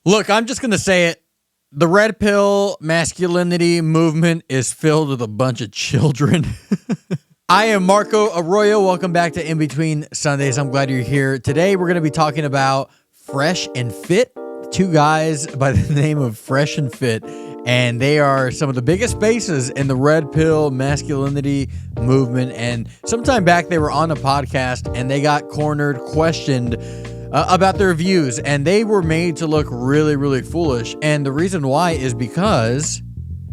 Look, I'm just going to say it. The red pill masculinity movement is filled with a bunch of children. I am Marco Arroyo. Welcome back to In Between Sundays. I'm glad you're here. Today, we're going to be talking about Fresh and Fit. Two guys by the name of Fresh and Fit, and they are some of the biggest faces in the red pill masculinity movement. And sometime back, they were on a podcast, and they got cornered, questioned about their views, and they were made to look really, really foolish. And the reason why is because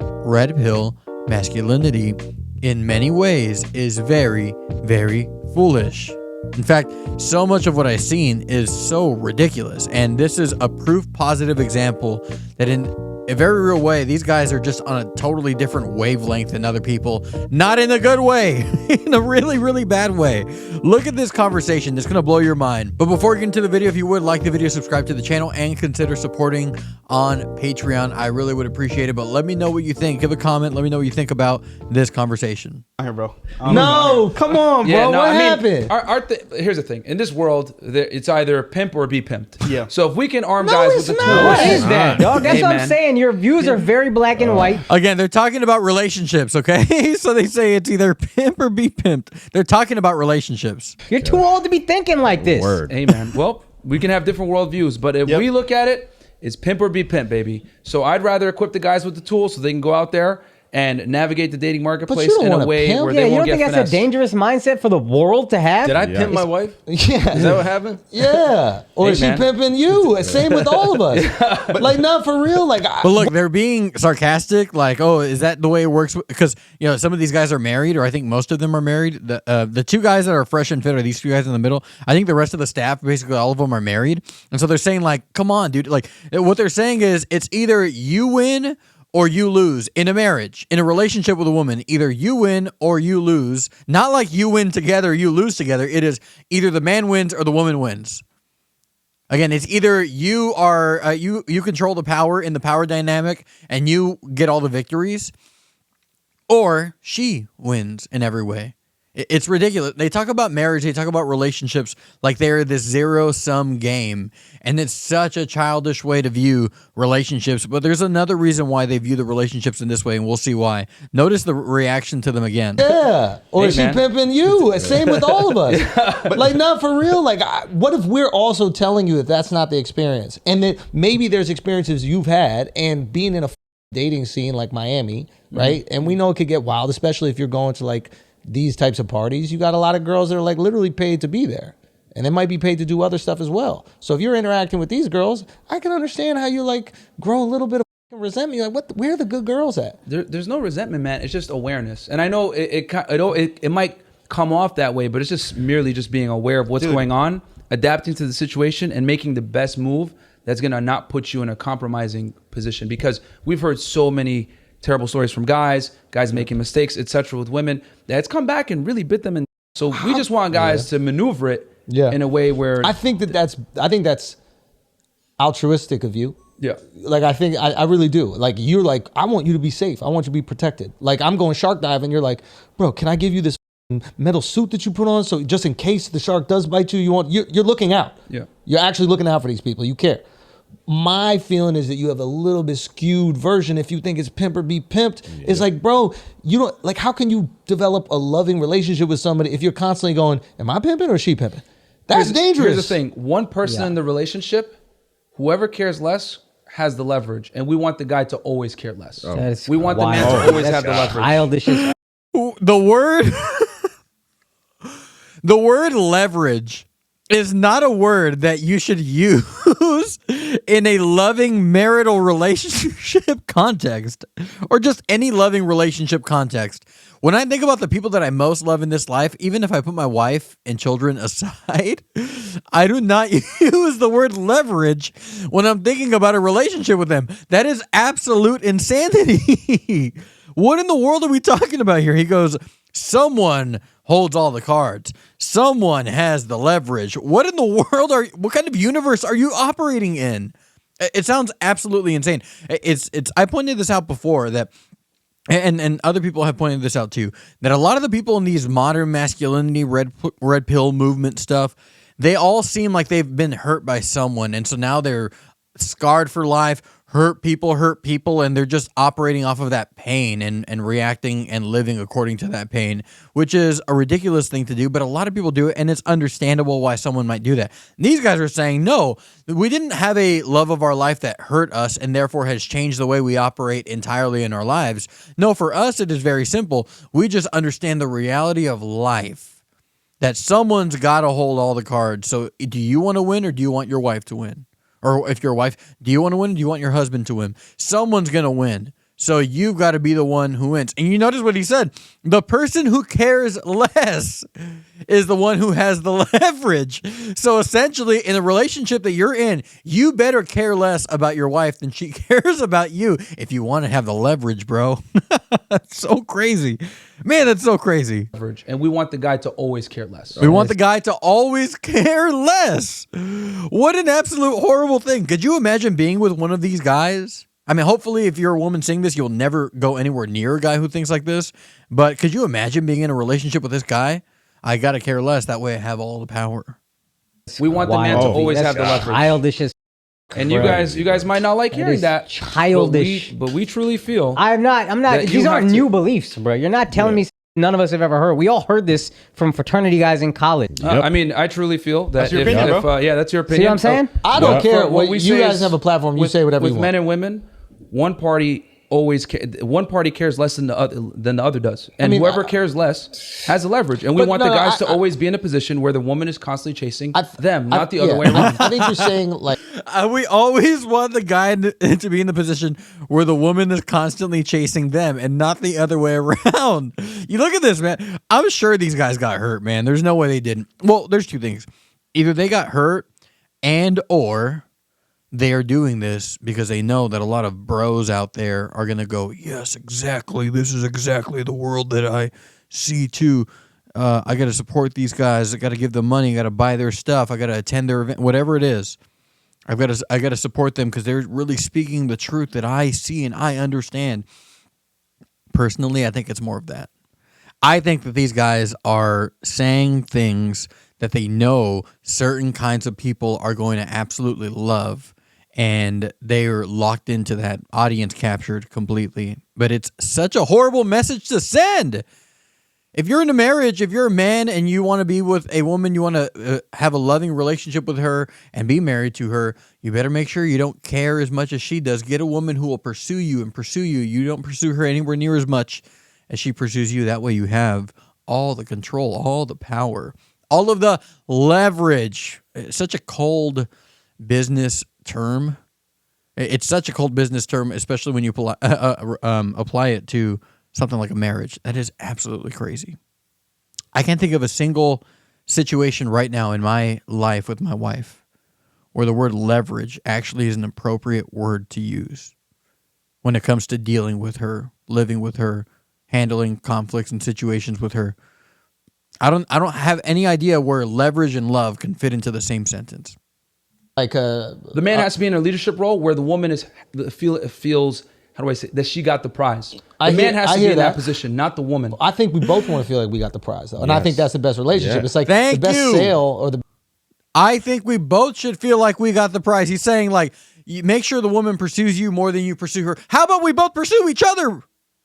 red pill masculinity, in many ways, is very, very foolish. In fact, so much of what I've seen is so ridiculous. And this is a proof positive example that in a very real way, these guys are just on a totally different wavelength than other people. Not in a good way, in a really, really bad way. Look at this conversation. It's going to blow your mind. But before we get into the video, if you would like the video, subscribe to the channel and consider supporting on Patreon. I really would appreciate it. But let me know what you think. Give a comment. Let me know what you think about this conversation. Here, bro. No, come on, bro. What happened? Here's the thing. In this world, it's either pimp or be pimped. Yeah. So if we can arm guys with the tools. What is that, dog? That's what I'm saying. Your views are very black and white. Again, they're talking about relationships, okay? So they say it's either pimp or be pimped. They're talking about relationships. You're too old to be thinking like this. Word. Hey, man. Well, we can have different worldviews, but if we look at it, it's pimp or be pimp, baby. So I'd rather equip the guys with the tools so they can go out there and navigate the dating marketplace in a way where they won't get finessed. You don't think that's a dangerous mindset for the world to have? Did I pimp my wife? Yeah. Is that what happened? Yeah. Or is she pimping you? Same with all of us. But like, not for real. Like, but look, they're being sarcastic. Like, oh, is that the way it works? Because, you know, some of these guys are married, or I think most of them are married. The two guys that are Fresh and Fit are these two guys in the middle. I think the rest of the staff, basically all of them, are married. And so they're saying, like, come on, dude. Like, what they're saying is it's either you win or you lose in a marriage, in a relationship with a woman. Either you win or you lose. Not like you win together, you lose together. It is either the man wins or the woman wins. Again, it's either you are you control the power in the power dynamic and you get all the victories, or she wins in every way. It's ridiculous. They talk about marriage, they talk about relationships like they're this zero-sum game, and it's such a childish way to view relationships. But there's another reason why they view the relationships in this way, and we'll see why. Notice the reaction to them again. Yeah. Or is she pimping you? Same with all of us. But like, not for real. Like, what if we're also telling you that that's not the experience? And that maybe there's experiences you've had, and being in a dating scene like Miami, right? Mm-hmm. And we know it could get wild, especially if you're going to like these types of parties. You got a lot of girls that are like literally paid to be there, and they might be paid to do other stuff as well. So if you're interacting with these girls, I can understand how you like grow a little bit of resentment. You're like, where are the good girls at? There's no resentment, man. It's just awareness. And I know it might come off that way, but it's just merely just being aware of what's going on, adapting to the situation, and making the best move that's gonna not put you in a compromising position. Because we've heard so many terrible stories from guys making mistakes, etc. with women, that's come back and really bit them in. So we just want guys to maneuver it in a way where I think that's altruistic of you. Yeah. Like, I really do. Like, you're like, I want you to be safe. I want you to be protected. Like, I'm going shark diving. You're like, bro, can I give you this metal suit that you put on? So just in case the shark does bite you, you're looking out. Yeah. You're actually looking out for these people. You care. My feeling is that you have a little bit skewed version if you think it's pimp or be pimped. Yeah. It's like, bro, you don't like, how can you develop a loving relationship with somebody if you're constantly going, am I pimping or is she pimping? That's dangerous. Here's the thing. One person in the relationship, whoever cares less has the leverage, and we want the guy to always care less. We want the man to always have the leverage. Childish. The word leverage is not a word that you should use in a loving marital relationship context, or just any loving relationship context. When I think about the people that I most love in this life, even if I put my wife and children aside, I do not use the word leverage when I'm thinking about a relationship with them. That is absolute insanity. What in the world are we talking about here? He goes, someone holds all the cards. Someone has the leverage. What in the world what kind of universe are you operating in? It sounds absolutely insane. I pointed this out before that, and other people have pointed this out too, that a lot of the people in these modern masculinity, red pill movement stuff, they all seem like they've been hurt by someone. And so now they're scarred for life, hurt people, and they're just operating off of that pain and reacting and living according to that pain, which is a ridiculous thing to do, but a lot of people do it, and it's understandable why someone might do that. And these guys are saying, no, we didn't have a love of our life that hurt us and therefore has changed the way we operate entirely in our lives. No, for us, it is very simple. We just understand the reality of life, that someone's got to hold all the cards. So do you want to win or do you want your wife to win? Or if your wife, do you want to win or do you want your husband to win? Someone's going to win. So you've got to be the one who wins. And you notice what he said. The person who cares less is the one who has the leverage. So essentially, in the relationship that you're in, you better care less about your wife than she cares about you if you want to have the leverage, bro. That's so crazy. Man, that's so crazy. And we want the guy to always care less. We want the guy to always care less. What an absolute horrible thing. Could you imagine being with one of these guys? I mean, hopefully, if you're a woman seeing this, you'll never go anywhere near a guy who thinks like this. But could you imagine being in a relationship with this guy? I got to care less. That way I have all the power. We want the man to always have the leverage. Childish as and you guys might not like hearing that. Childish. But we truly feel. I'm not. These aren't new beliefs, bro. You're not telling me none of us have ever heard. We all heard this from fraternity guys in college. I mean, I truly feel that that's your opinion, bro. Yeah, that's your opinion. See what I'm saying? I don't care. What you guys have a platform. You say whatever you want. With men and women, one party cares less than the other does, and whoever cares less has the leverage. And we want the guys to always be in a position where the woman is constantly chasing them, not the other way around. I think you're saying like we always want the guy to be in the position where the woman is constantly chasing them and not the other way around. You look at this, man. I'm sure these guys got hurt, man. There's no way they didn't. Well, there's two things: either they got hurt, and or they are doing this because they know that a lot of bros out there are going to go, yes, exactly. This is exactly the world that I see too. I got to support these guys. I got to give them money. I got to buy their stuff. I got to attend their event, whatever it is. I got to support them because they're really speaking the truth that I see and I understand. Personally, I think it's more of that. I think that these guys are saying things that they know certain kinds of people are going to absolutely love. And they're locked into that, audience captured completely. But it's such a horrible message to send. If you're in a marriage, if you're a man and you want to be with a woman, you want to have a loving relationship with her and be married to her, you better make sure you don't care as much as she does. Get a woman who will pursue you and pursue you. You don't pursue her anywhere near as much as she pursues you. That way you have all the control, all the power, all of the leverage. It's such a cold business term. It's such a cold business term, especially when you apply it to something like a marriage. That is absolutely crazy. I can't think of a single situation right now in my life with my wife where the word leverage actually is an appropriate word to use when it comes to dealing with her, living with her, handling conflicts and situations with her. I don't have any idea where leverage and love can fit into the same sentence. Like the man has to be in a leadership role where the woman feels, how do I say, that she got the prize. The man has to be in that position, not the woman. I think we both want to feel like we got the prize, though, and I think that's the best relationship. It's like the best sale or the. I think we both should feel like we got the prize. He's saying like, you make sure the woman pursues you more than you pursue her. How about we both pursue each other?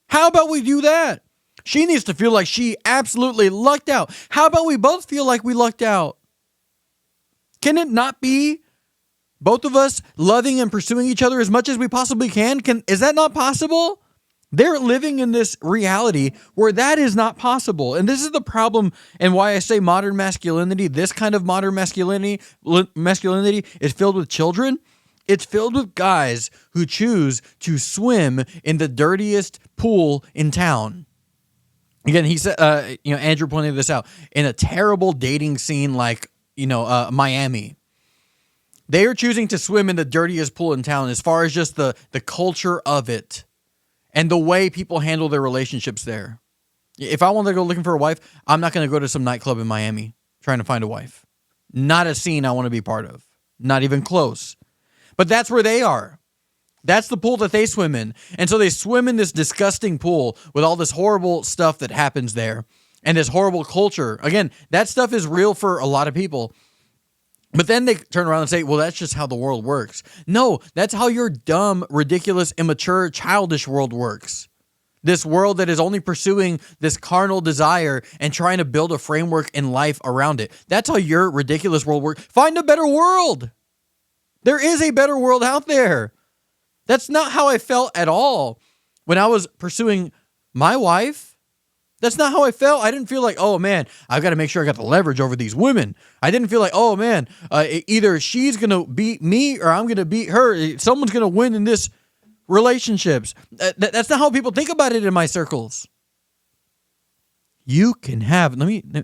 How about we do that? She needs to feel like she absolutely lucked out. How about we both feel like we lucked out? Can it not be both of us loving and pursuing each other as much as we possibly can? Is that not possible? They're living in this reality where that is not possible. And this is the problem and why I say modern masculinity, this kind of modern masculinity is filled with children. It's filled with guys who choose to swim in the dirtiest pool in town. Again, he said, Andrew pointed this out, in a terrible dating scene like, Miami. They are choosing to swim in the dirtiest pool in town as far as just the culture of it and the way people handle their relationships there. If I want to go looking for a wife, I'm not going to go to some nightclub in Miami trying to find a wife. Not a scene I want to be part of. Not even close. But that's where they are. That's the pool that they swim in. And so they swim in this disgusting pool with all this horrible stuff that happens there and this horrible culture. Again, that stuff is real for a lot of people. But then they turn around and say, well, that's just how the world works. No, that's how your dumb, ridiculous, immature, childish world works. This world that is only pursuing this carnal desire and trying to build a framework in life around it. That's how your ridiculous world works. Find a better world. There is a better world out there. That's not how I felt at all when I was pursuing my wife. That's not how I felt. I didn't feel like, oh man, I've got to make sure I got the leverage over these women. I didn't feel like, oh man, either she's going to beat me or I'm going to beat her. Someone's going to win in this relationships. That's not how people think about it in my circles. You can have,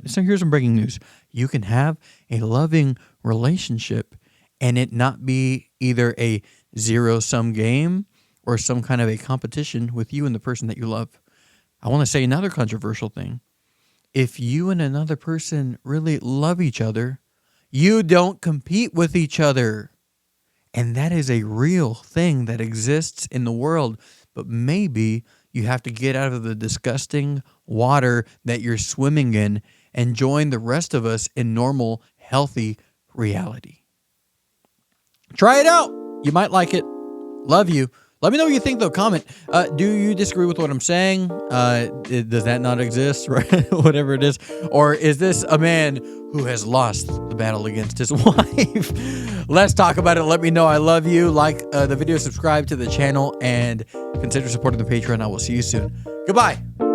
so here's some breaking news. You can have a loving relationship and it not be either a zero-sum game or some kind of a competition with you and the person that you love. I want to say another controversial thing. If you and another person really love each other, you don't compete with each other. And that is a real thing that exists in the world. But maybe you have to get out of the disgusting water that you're swimming in and join the rest of us in normal, healthy reality. Try it out. You might like it. Love you. Let me know what you think, though. Comment. Do you disagree with what I'm saying? Does that not exist, right? Whatever it is. Or is this a man who has lost the battle against his wife? Let's talk about it. Let me know. I love you. Like the video, subscribe to the channel, and consider supporting the Patreon. I will see you soon. Goodbye.